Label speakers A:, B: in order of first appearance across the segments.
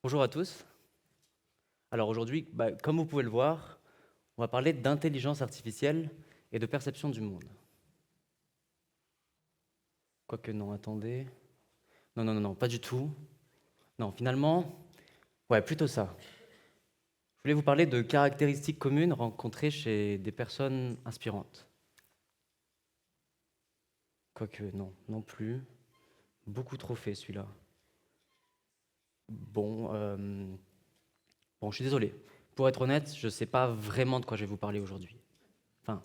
A: Bonjour à tous. Alors aujourd'hui, comme vous pouvez le voir, on va parler d'intelligence artificielle et de perception du monde. Quoique non, attendez. Non, non, non, non, pas du tout. Non, finalement, ouais, plutôt ça. Je voulais vous parler de caractéristiques communes rencontrées chez des personnes inspirantes. Quoique non, non plus. Beaucoup trop fait celui-là. Bon, bon, je suis désolé. Pour être honnête, je ne sais pas vraiment de quoi je vais vous parler aujourd'hui. Enfin,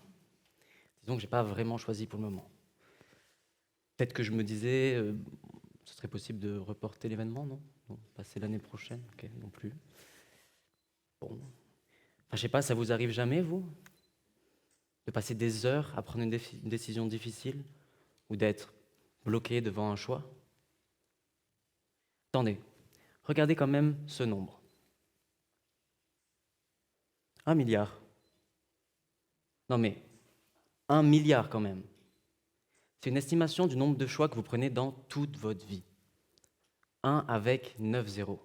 A: disons que j'ai pas vraiment choisi pour le moment. Peut-être que je me disais, ce serait possible de reporter l'événement, non? Non, passer l'année prochaine, ok, non plus. Bon, enfin, je sais pas, ça vous arrive jamais, vous, de passer des heures à prendre une décision difficile ou d'être bloqué devant un choix? Attendez, regardez quand même ce nombre. 1 milliard. Non mais, 1 milliard quand même. C'est une estimation du nombre de choix que vous prenez dans toute votre vie. 1 avec 9 zéros.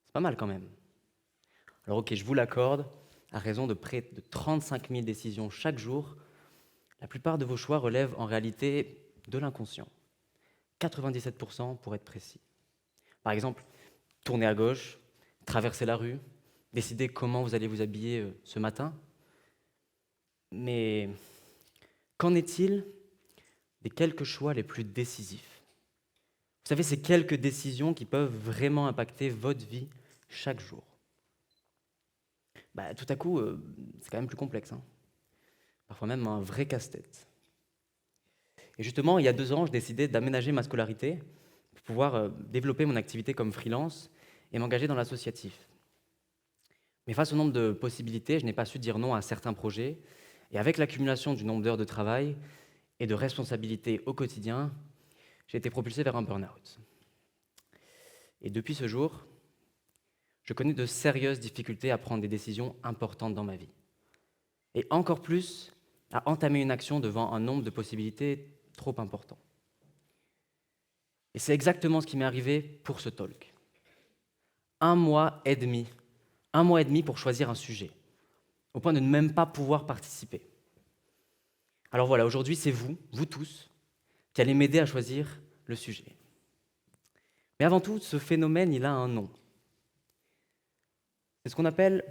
A: C'est pas mal quand même. Alors ok, je vous l'accorde, à raison de près de 35 000 décisions chaque jour, la plupart de vos choix relèvent en réalité de l'inconscient. 97% pour être précis. Par exemple, tourner à gauche, traverser la rue, décider comment vous allez vous habiller ce matin. Mais qu'en est-il des quelques choix les plus décisifs? Vous savez, ces quelques décisions qui peuvent vraiment impacter votre vie chaque jour. Tout à coup, c'est quand même plus complexe, hein. Parfois même un vrai casse-tête. Et justement, il y a 2 ans, je décidais d'aménager ma scolarité pour pouvoir développer mon activité comme freelance et m'engager dans l'associatif. Mais face au nombre de possibilités, je n'ai pas su dire non à certains projets. Et avec l'accumulation du nombre d'heures de travail et de responsabilités au quotidien, j'ai été propulsé vers un burn-out. Et depuis ce jour, je connais de sérieuses difficultés à prendre des décisions importantes dans ma vie. Et encore plus, à entamer une action devant un nombre de possibilités trop important. Et c'est exactement ce qui m'est arrivé pour ce talk. 1 mois et demi. 1 mois et demi pour choisir un sujet, au point de ne même pas pouvoir participer. Alors voilà, aujourd'hui, c'est vous, vous tous, qui allez m'aider à choisir le sujet. Mais avant tout, ce phénomène, il a un nom. C'est ce qu'on appelle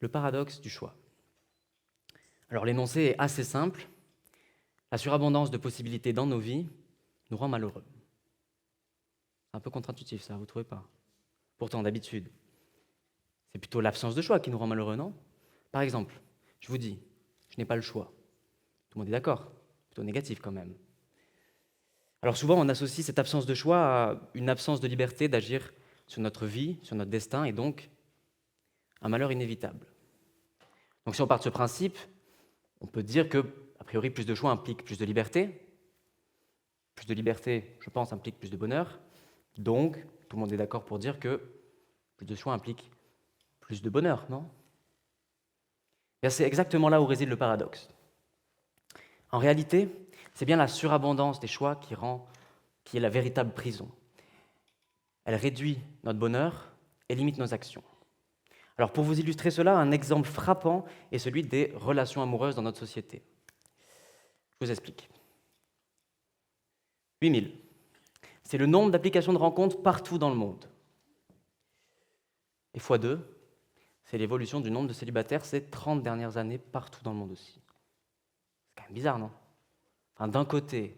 A: le paradoxe du choix. Alors l'énoncé est assez simple. La surabondance de possibilités dans nos vies nous rend malheureux. C'est un peu contre-intuitif, ça, vous ne trouvez pas? Pourtant, d'habitude, c'est plutôt l'absence de choix qui nous rend malheureux, non? Par exemple, je vous dis, je n'ai pas le choix. Tout le monde est d'accord? Plutôt négatif quand même. Alors souvent, on associe cette absence de choix à une absence de liberté d'agir sur notre vie, sur notre destin, et donc un malheur inévitable. Donc si on part de ce principe, on peut dire que, a priori, plus de choix implique plus de liberté. Plus de liberté, je pense, implique plus de bonheur. Donc, tout le monde est d'accord pour dire que plus de choix implique plus de bonheur, non? Bien, c'est exactement là où réside le paradoxe. En réalité, c'est bien la surabondance des choix qui est la véritable prison. Elle réduit notre bonheur et limite nos actions. Alors pour vous illustrer cela, un exemple frappant est celui des relations amoureuses dans notre société. Je vous explique. 8000. C'est le nombre d'applications de rencontres partout dans le monde. Et fois 2, c'est l'évolution du nombre de célibataires ces 30 dernières années partout dans le monde aussi. C'est quand même bizarre, non? Enfin, d'un côté,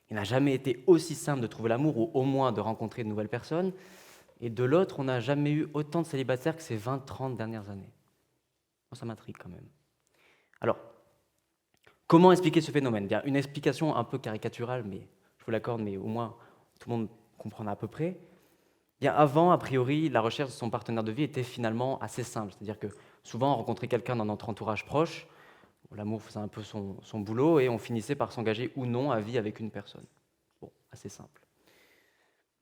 A: il n'a jamais été aussi simple de trouver l'amour ou au moins de rencontrer de nouvelles personnes, et de l'autre, on n'a jamais eu autant de célibataires que ces 20-30 dernières années. Bon, ça m'intrigue quand même. Alors, comment expliquer ce phénomène? Bien, une explication un peu caricaturale, mais je vous l'accorde, mais au moins tout le monde comprendra à peu près. Bien, avant, a priori, la recherche de son partenaire de vie était finalement assez simple. C'est-à-dire que souvent, on rencontrait quelqu'un dans notre entourage proche, l'amour faisait un peu son boulot, et on finissait par s'engager ou non à vie avec une personne. Bon, assez simple.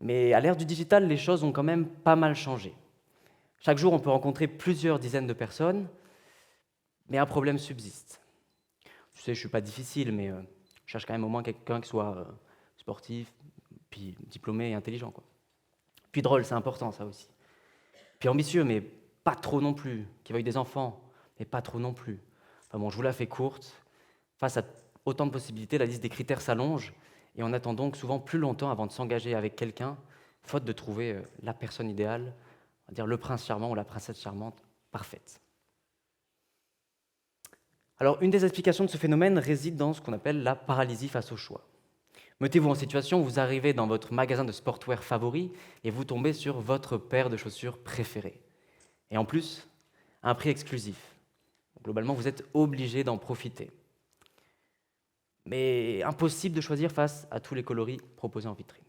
A: Mais à l'ère du digital, les choses ont quand même pas mal changé. Chaque jour, on peut rencontrer plusieurs dizaines de personnes, mais un problème subsiste. Je sais, je ne suis pas difficile, mais je cherche quand même au moins quelqu'un qui soit sportif, puis diplômé et intelligent, quoi. Puis drôle, c'est important, ça aussi. Puis ambitieux, mais pas trop non plus. Qui veuille des enfants, mais pas trop non plus. Enfin bon, je vous la fais courte. Face à autant de possibilités, la liste des critères s'allonge et on attend donc souvent plus longtemps avant de s'engager avec quelqu'un, faute de trouver la personne idéale, on va dire le prince charmant ou la princesse charmante parfaite. Alors, une des explications de ce phénomène réside dans ce qu'on appelle la paralysie face au choix. Mettez-vous en situation où vous arrivez dans votre magasin de sportwear favori et vous tombez sur votre paire de chaussures préférée. Et en plus, à un prix exclusif. Globalement, vous êtes obligé d'en profiter. Mais impossible de choisir face à tous les coloris proposés en vitrine.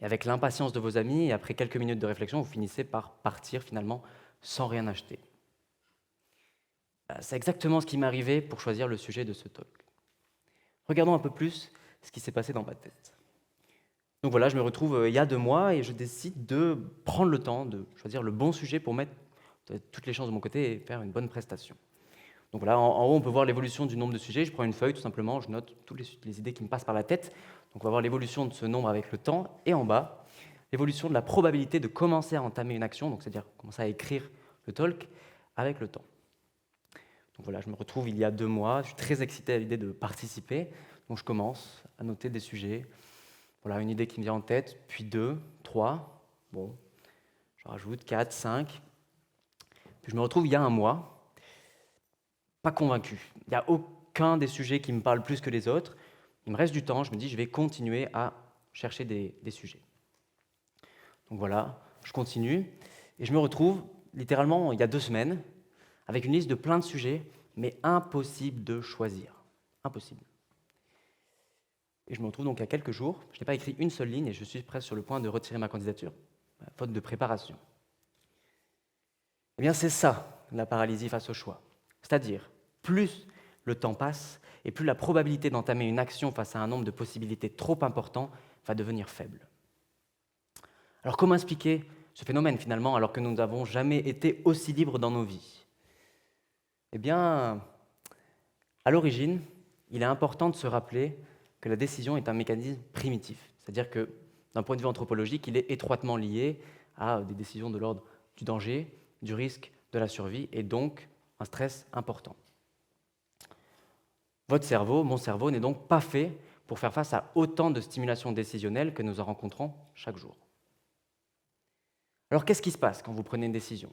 A: Et avec l'impatience de vos amis, et après quelques minutes de réflexion, vous finissez par partir finalement sans rien acheter. C'est exactement ce qui m'est arrivé pour choisir le sujet de ce talk. Regardons un peu plus ce qui s'est passé dans ma tête. Donc voilà, je me retrouve il y a 2 mois et je décide de prendre le temps de choisir le bon sujet pour mettre toutes les chances de mon côté et faire une bonne prestation. Donc voilà, en haut, on peut voir l'évolution du nombre de sujets. Je prends une feuille, tout simplement, je note toutes les idées qui me passent par la tête. Donc on va voir l'évolution de ce nombre avec le temps. Et en bas, l'évolution de la probabilité de commencer à entamer une action, donc c'est-à-dire commencer à écrire le talk avec le temps. Donc voilà, je me retrouve il y a 2 mois, je suis très excité à l'idée de participer. Donc je commence à noter des sujets. Voilà, une idée qui me vient en tête, puis 2, 3, bon, je rajoute 4, 5. Puis je me retrouve il y a 1 mois, pas convaincu. Il n'y a aucun des sujets qui me parle plus que les autres. Il me reste du temps, je me dis je vais continuer à chercher des sujets. Donc voilà, je continue et je me retrouve littéralement il y a 2 semaines avec une liste de plein de sujets, mais impossible de choisir. Impossible. Et je me retrouve donc à quelques jours, je n'ai pas écrit une seule ligne et je suis presque sur le point de retirer ma candidature, faute de préparation. Eh bien c'est ça, la paralysie face au choix. C'est-à-dire, plus le temps passe et plus la probabilité d'entamer une action face à un nombre de possibilités trop important va devenir faible. Alors comment expliquer ce phénomène finalement alors que nous n'avons jamais été aussi libres dans nos vies? Eh bien, à l'origine, il est important de se rappeler que la décision est un mécanisme primitif. C'est-à-dire que, d'un point de vue anthropologique, il est étroitement lié à des décisions de l'ordre du danger, du risque, de la survie, et donc un stress important. Votre cerveau, mon cerveau, n'est donc pas fait pour faire face à autant de stimulations décisionnelles que nous en rencontrons chaque jour. Alors qu'est-ce qui se passe quand vous prenez une décision?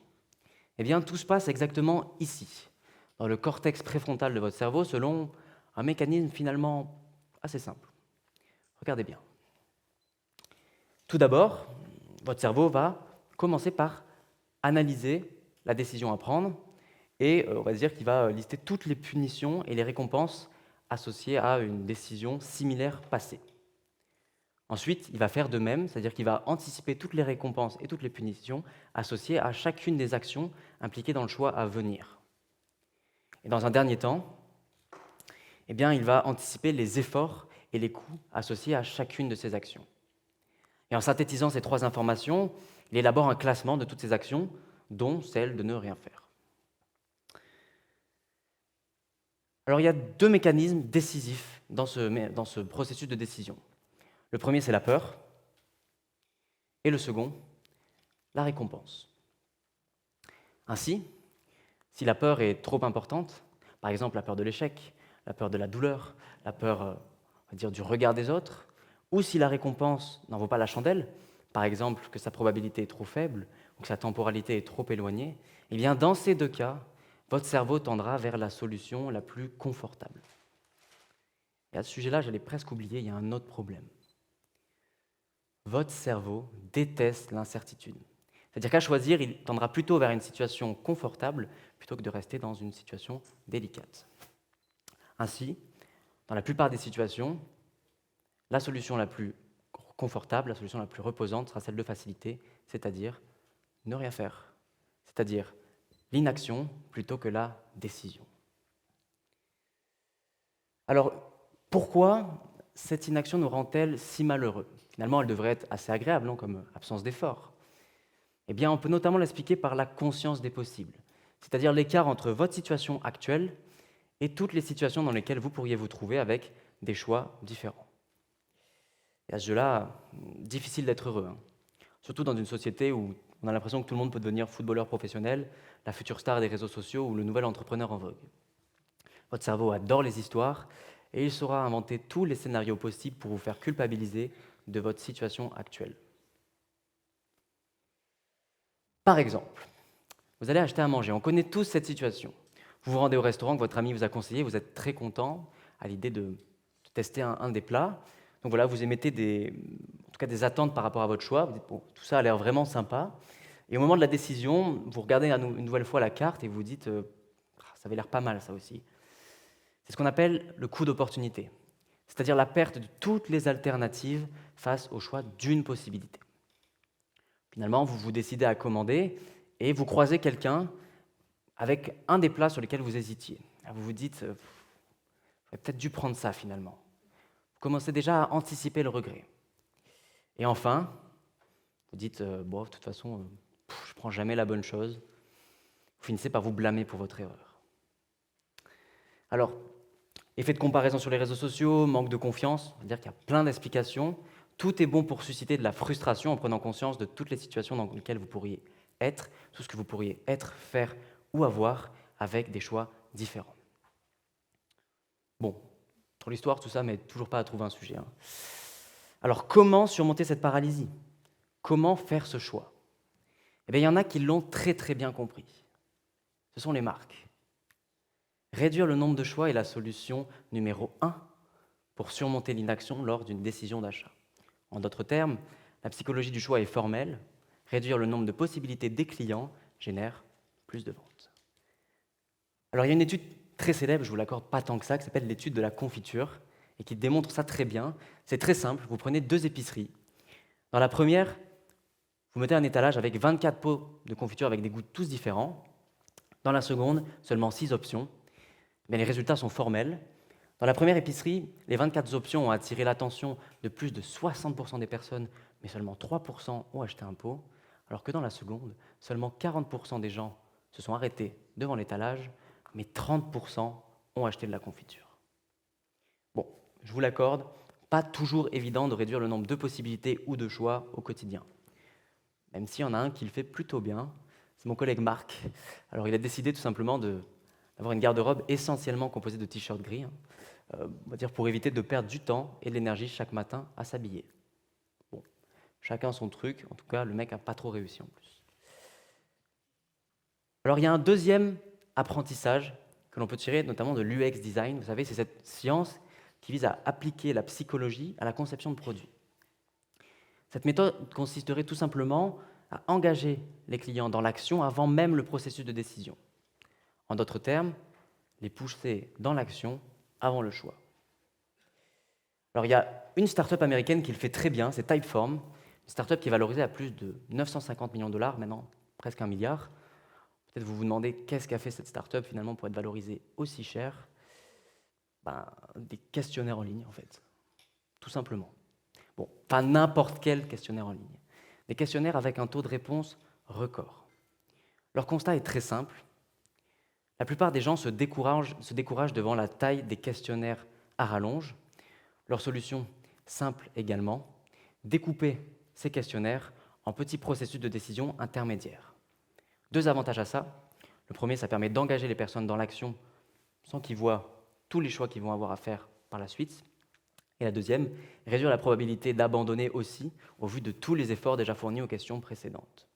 A: Eh bien, tout se passe exactement ici, dans le cortex préfrontal de votre cerveau, selon un mécanisme finalement assez simple. Regardez bien. Tout d'abord, votre cerveau va commencer par analyser la décision à prendre et on va dire qu'il va lister toutes les punitions et les récompenses associées à une décision similaire passée. Ensuite, il va faire de même, c'est-à-dire qu'il va anticiper toutes les récompenses et toutes les punitions associées à chacune des actions impliquées dans le choix à venir. Et dans un dernier temps, eh bien, il va anticiper les efforts et les coûts associés à chacune de ces actions. Et en synthétisant ces 3 informations, il élabore un classement de toutes ces actions, dont celle de ne rien faire. Alors il y a 2 mécanismes décisifs dans ce processus de décision. Le premier, c'est la peur, et le second, la récompense. Ainsi, si la peur est trop importante, par exemple la peur de l'échec, la peur de la douleur, la peur on va dire, du regard des autres, ou si la récompense n'en vaut pas la chandelle, par exemple que sa probabilité est trop faible ou que sa temporalité est trop éloignée, eh bien dans ces 2 cas, votre cerveau tendra vers la solution la plus confortable. Et à ce sujet-là, j'allais presque oublier, il y a un autre problème. Votre cerveau déteste l'incertitude. C'est-à-dire qu'à choisir, il tendra plutôt vers une situation confortable plutôt que de rester dans une situation délicate. Ainsi, dans la plupart des situations, la solution la plus confortable, la solution la plus reposante sera celle de facilité, c'est-à-dire ne rien faire, c'est-à-dire l'inaction plutôt que la décision. Alors, pourquoi cette inaction nous rend-elle si malheureux? Finalement, elle devrait être assez agréable, comme absence d'effort. Eh bien, on peut notamment l'expliquer par la conscience des possibles, c'est-à-dire l'écart entre votre situation actuelle et toutes les situations dans lesquelles vous pourriez vous trouver avec des choix différents. Et à ce jeu-là, difficile d'être heureux, surtout dans une société où On a l'impression que tout le monde peut devenir footballeur professionnel, la future star des réseaux sociaux ou le nouvel entrepreneur en vogue. Votre cerveau adore les histoires et il saura inventer tous les scénarios possibles pour vous faire culpabiliser de votre situation actuelle. Par exemple, vous allez acheter à manger. On connaît tous cette situation. Vous vous rendez au restaurant que votre ami vous a conseillé, vous êtes très content à l'idée de tester un des plats. Donc voilà, vous émettez en tout cas des attentes par rapport à votre choix. Vous dites, bon, tout ça a l'air vraiment sympa. Et au moment de la décision, vous regardez une nouvelle fois la carte et vous dites, ça avait l'air pas mal ça aussi. C'est ce qu'on appelle le coût d'opportunité, c'est-à-dire la perte de toutes les alternatives face au choix d'une possibilité. Finalement, vous vous décidez à commander et vous croisez quelqu'un avec un des plats sur lesquels vous hésitiez. Vous vous dites, j'aurais peut-être dû prendre ça finalement. Vous commencez déjà à anticiper le regret. Et enfin, vous dites, bon, de toute façon, je ne prends jamais la bonne chose. Vous finissez par vous blâmer pour votre erreur. Alors, effet de comparaison sur les réseaux sociaux, manque de confiance, on va dire qu'il y a plein d'explications. Tout est bon pour susciter de la frustration en prenant conscience de toutes les situations dans lesquelles vous pourriez être, tout ce que vous pourriez être, faire ou avoir avec des choix différents. Bon, pour l'histoire, tout ça m'aide toujours pas à trouver un sujet. Alors, comment surmonter cette paralysie? Comment faire ce choix? Eh bien, il y en a qui l'ont très très bien compris. Ce sont les marques. Réduire le nombre de choix est la solution numéro 1 pour surmonter l'inaction lors d'une décision d'achat. En d'autres termes, la psychologie du choix est formelle. Réduire le nombre de possibilités des clients génère plus de ventes. Alors, il y a une étude très célèbre, je ne vous l'accorde pas tant que ça, qui s'appelle l'étude de la confiture, et qui démontre ça très bien. C'est très simple, vous prenez 2 épiceries. Dans la première, vous mettez un étalage avec 24 pots de confiture avec des goûts tous différents. Dans la seconde, seulement 6 options. Mais les résultats sont formels. Dans la première épicerie, les 24 options ont attiré l'attention de plus de 60% des personnes, mais seulement 3% ont acheté un pot, alors que dans la seconde, seulement 40% des gens se sont arrêtés devant l'étalage, mais 30% ont acheté de la confiture. Bon, je vous l'accorde, pas toujours évident de réduire le nombre de possibilités ou de choix au quotidien. Même s'il y en a un qui le fait plutôt bien, c'est mon collègue Marc. Alors il a décidé tout simplement d'avoir une garde-robe essentiellement composée de t-shirts gris, on va dire pour éviter de perdre du temps et de l'énergie chaque matin à s'habiller. Bon, chacun son truc, en tout cas le mec n'a pas trop réussi en plus. Alors il y a un deuxième apprentissage que l'on peut tirer notamment de l'UX design. Vous savez, c'est cette science qui vise à appliquer la psychologie à la conception de produits. Cette méthode consisterait tout simplement à engager les clients dans l'action avant même le processus de décision. En d'autres termes, les pousser dans l'action avant le choix. Alors il y a une start-up américaine qui le fait très bien, c'est Typeform, une start-up qui est valorisée à plus de 950 millions de dollars, maintenant presque 1 milliard. Peut-être vous vous demandez qu'est-ce qu'a fait cette start-up finalement pour être valorisée aussi cher. Des questionnaires en ligne en fait, tout simplement. Bon, pas n'importe quel questionnaire en ligne. Des questionnaires avec un taux de réponse record. Leur constat est très simple. La plupart des gens se découragent devant la taille des questionnaires à rallonge. Leur solution, simple également, découper ces questionnaires en petits processus de décision intermédiaires. 2 avantages à ça. Le premier, ça permet d'engager les personnes dans l'action sans qu'ils voient tous les choix qu'ils vont avoir à faire par la suite. Et la deuxième, réduire la probabilité d'abandonner aussi au vu de tous les efforts déjà fournis aux questions précédentes.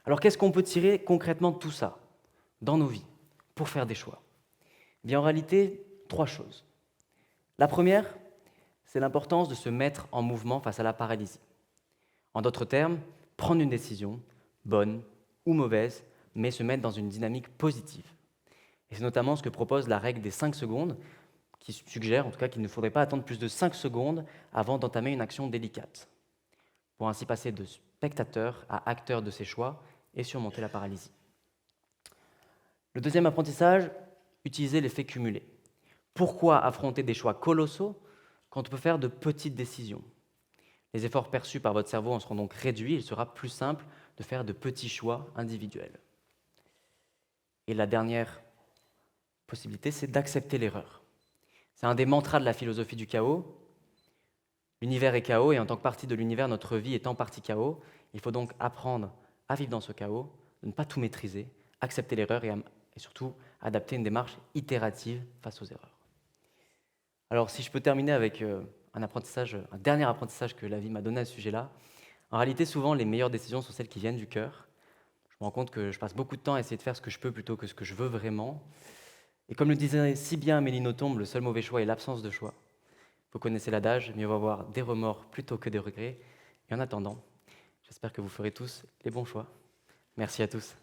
A: Alors qu'est-ce qu'on peut tirer concrètement de tout ça dans nos vies pour faire des choix? Eh bien, en réalité, 3 choses. La première, c'est l'importance de se mettre en mouvement face à la paralysie. En d'autres termes, prendre une décision, bonne ou mauvaise, mais se mettre dans une dynamique positive. Et c'est notamment ce que propose la règle des 5 secondes, qui suggère en tout cas qu'il ne faudrait pas attendre plus de 5 secondes avant d'entamer une action délicate, pour ainsi passer de spectateur à acteur de ses choix et surmonter la paralysie. Le deuxième apprentissage, utiliser l'effet cumulé. Pourquoi affronter des choix colossaux quand on peut faire de petites décisions? Les efforts perçus par votre cerveau en seront donc réduits, il sera plus simple de faire de petits choix individuels. Et la dernière possibilité, c'est d'accepter l'erreur. C'est un des mantras de la philosophie du chaos. L'univers est chaos, et en tant que partie de l'univers, notre vie est en partie chaos. Il faut donc apprendre à vivre dans ce chaos, de ne pas tout maîtriser, accepter l'erreur et surtout adapter une démarche itérative face aux erreurs. Alors, si je peux terminer avec un dernier apprentissage que la vie m'a donné à ce sujet-là, en réalité, souvent, les meilleures décisions sont celles qui viennent du cœur. Je me rends compte que je passe beaucoup de temps à essayer de faire ce que je peux plutôt que ce que je veux vraiment. Et comme le disait si bien Amélie Nothomb, le seul mauvais choix est l'absence de choix. Vous connaissez l'adage, mieux vaut avoir des remords plutôt que des regrets. Et en attendant, j'espère que vous ferez tous les bons choix. Merci à tous.